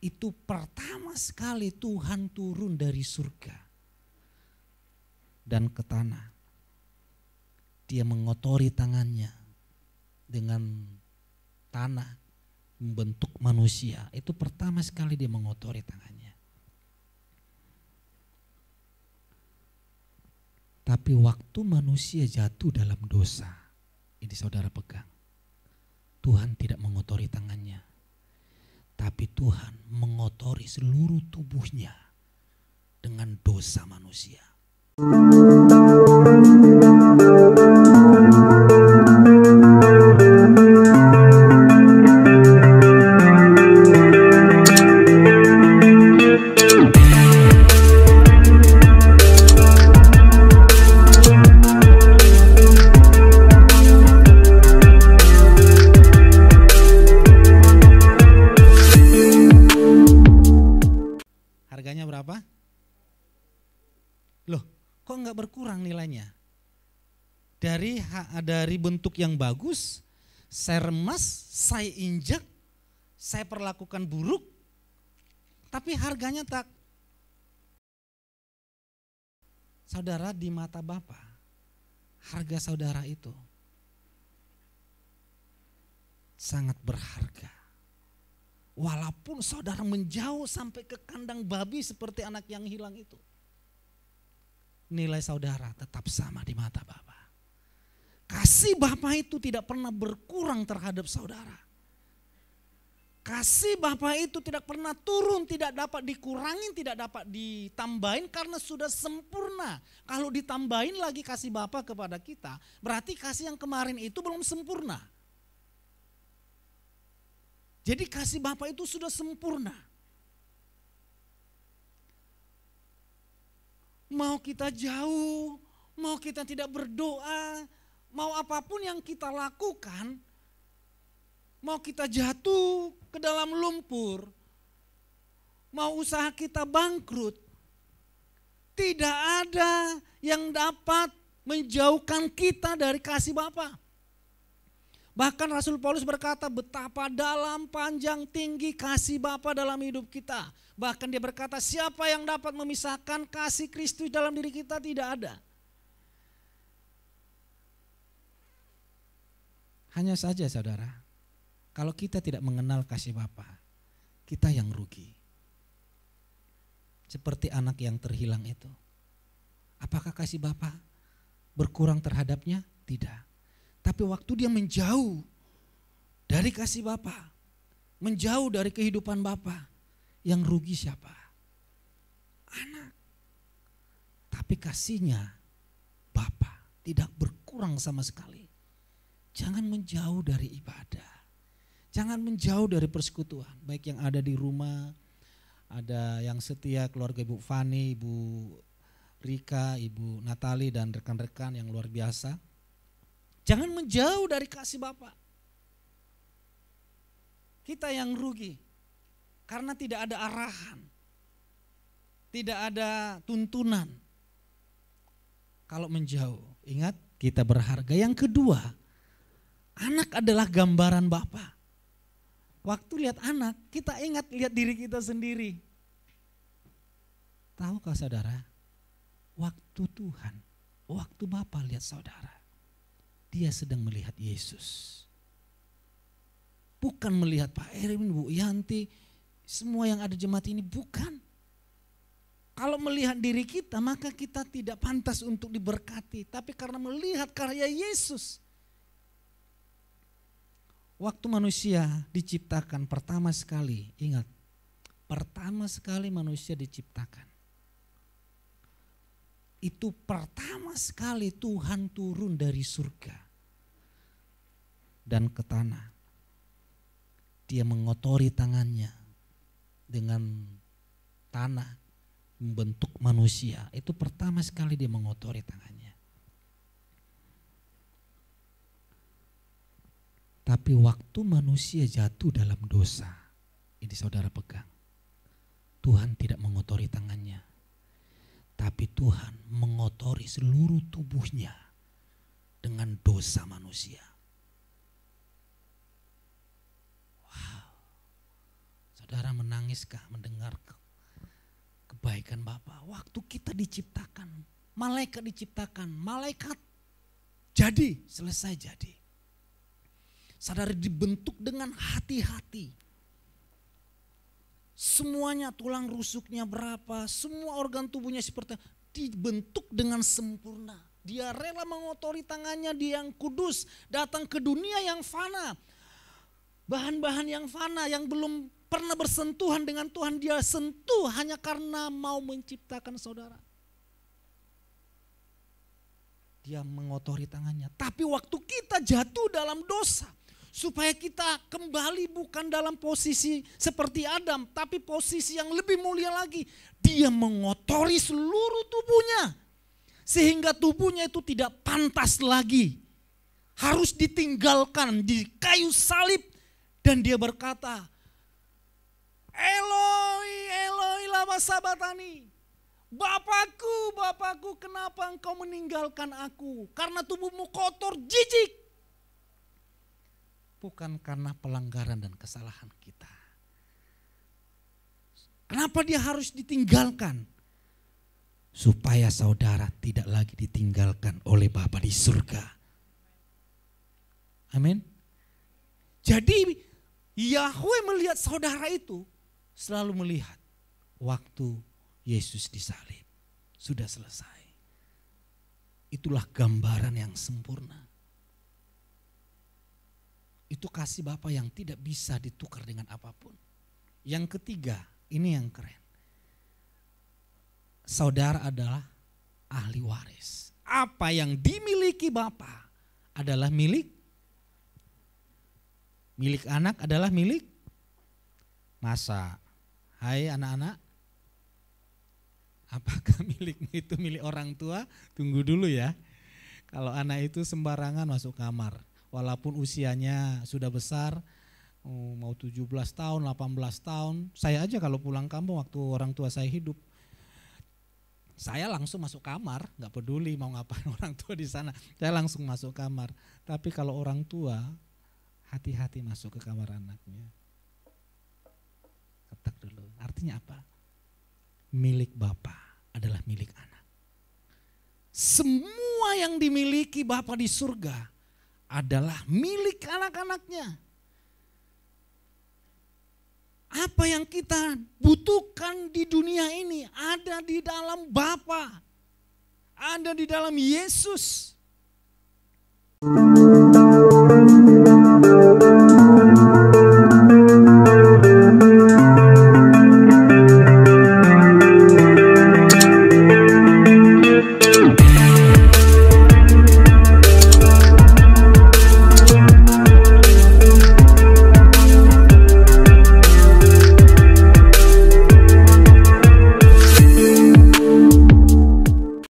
itu pertama sekali Tuhan turun dari surga dan ke tanah. Dia mengotori tangannya dengan tanah, membentuk manusia. Itu pertama sekali dia mengotori tangannya. Tapi waktu manusia jatuh dalam dosa, ini saudara pegang, Tuhan tidak mengotori tangannya, tapi Tuhan mengotori seluruh tubuhnya dengan dosa manusia. Harganya berapa? Loh, kok nggak berkurang nilainya? Dari bentuk yang bagus, saya remas, saya injak, saya perlakukan buruk, tapi harganya tak. Saudara, di mata Bapa, harga saudara itu sangat berharga. Walaupun saudara menjauh sampai ke kandang babi seperti anak yang hilang itu, nilai saudara tetap sama di mata Bapa. Kasih Bapa itu tidak pernah berkurang terhadap saudara. Kasih Bapa itu tidak pernah turun, tidak dapat dikurangi, tidak dapat ditambahin karena sudah sempurna. Kalau ditambahin lagi kasih Bapa kepada kita, berarti kasih yang kemarin itu belum sempurna. Jadi kasih Bapa itu sudah sempurna. Mau kita jauh, mau kita tidak berdoa, mau apapun yang kita lakukan, mau kita jatuh ke dalam lumpur, mau usaha kita bangkrut, tidak ada yang dapat menjauhkan kita dari kasih Bapa. Bahkan Rasul Paulus berkata betapa dalam, panjang, tinggi kasih Bapa dalam hidup kita. Bahkan dia berkata siapa yang dapat memisahkan kasih Kristus dalam diri kita, tidak ada. Hanya saja saudara, kalau kita tidak mengenal kasih Bapa, kita yang rugi. Seperti anak yang terhilang itu. Apakah kasih Bapa berkurang terhadapnya? Tidak. Tapi waktu dia menjauh dari kasih Bapa, menjauh dari kehidupan Bapa, yang rugi siapa? Anak. Tapi kasihnya Bapa tidak berkurang sama sekali. Jangan menjauh dari ibadah. Jangan menjauh dari persekutuan. Baik yang ada di rumah, ada yang setia keluarga Ibu Fani, Ibu Rika, Ibu Natali dan rekan-rekan yang luar biasa. Jangan menjauh dari kasih Bapa. Kita yang rugi karena tidak ada arahan, tidak ada tuntunan. Kalau menjauh, ingat kita berharga. Yang kedua, anak adalah gambaran Bapa. Waktu lihat anak, kita ingat lihat diri kita sendiri. Tahukah saudara, waktu Tuhan, waktu Bapa lihat saudara, dia sedang melihat Yesus. Bukan melihat Pak Erwin, Bu Yanti, semua yang ada jemaat ini, bukan. Kalau melihat diri kita, maka kita tidak pantas untuk diberkati. Tapi karena melihat karya Yesus. Waktu manusia diciptakan pertama sekali, ingat, pertama sekali manusia diciptakan. Itu pertama sekali Tuhan turun dari surga dan ke tanah. Dia mengotori tangannya dengan tanah, membentuk manusia. Itu pertama sekali dia mengotori tangannya. Tapi waktu manusia jatuh dalam dosa, ini saudara pegang, Tuhan tidak mengotori tangannya, tapi Tuhan mengotori seluruh tubuhnya dengan dosa manusia. Saudara menangiskah mendengar kebaikan Bapa? Waktu kita diciptakan, malaikat diciptakan, malaikat jadi, selesai jadi. Saudara dibentuk dengan hati-hati. Semuanya tulang rusuknya berapa, semua organ tubuhnya seperti dibentuk dengan sempurna. Dia rela mengotori tangannya, dia yang kudus, datang ke dunia yang fana. Bahan-bahan yang fana yang belum pernah bersentuhan dengan Tuhan, dia sentuh hanya karena mau menciptakan saudara. Dia mengotori tangannya. Tapi waktu kita jatuh dalam dosa, supaya kita kembali bukan dalam posisi seperti Adam, tapi posisi yang lebih mulia lagi. Dia mengotori seluruh tubuhnya. Sehingga tubuhnya itu tidak pantas lagi. Harus ditinggalkan di kayu salib. Dan dia berkata, Eloi, Eloi lama sabatani. Bapakku, Bapakku, kenapa engkau meninggalkan aku? Karena tubuhmu kotor, jijik. Bukan karena pelanggaran dan kesalahan kita. Kenapa dia harus ditinggalkan? Supaya saudara tidak lagi ditinggalkan oleh Bapa di surga. Amin. Jadi Yahweh melihat saudara itu selalu melihat waktu Yesus disalib. Sudah selesai. Itulah gambaran yang sempurna. Itu kasih Bapa yang tidak bisa ditukar dengan apapun. Yang ketiga, ini yang keren. Saudara adalah ahli waris. Apa yang dimiliki Bapa adalah milik anak adalah milik masa. Hai anak-anak, apakah milikmu itu milik orang tua? Tunggu dulu ya. Kalau anak itu sembarangan masuk kamar, walaupun usianya sudah besar, mau 17 tahun, 18 tahun. Saya aja kalau pulang kampung waktu orang tua saya hidup, saya langsung masuk kamar, nggak peduli mau ngapain orang tua di sana. Saya langsung masuk kamar. Tapi kalau orang tua, hati-hati masuk ke kamar anaknya. Ketak dulu. Artinya apa? Milik Bapa adalah milik anak. Semua yang dimiliki Bapa di surga adalah milik anak-anaknya. Apa yang kita butuhkan di dunia ini ada di dalam Bapa, ada di dalam Yesus.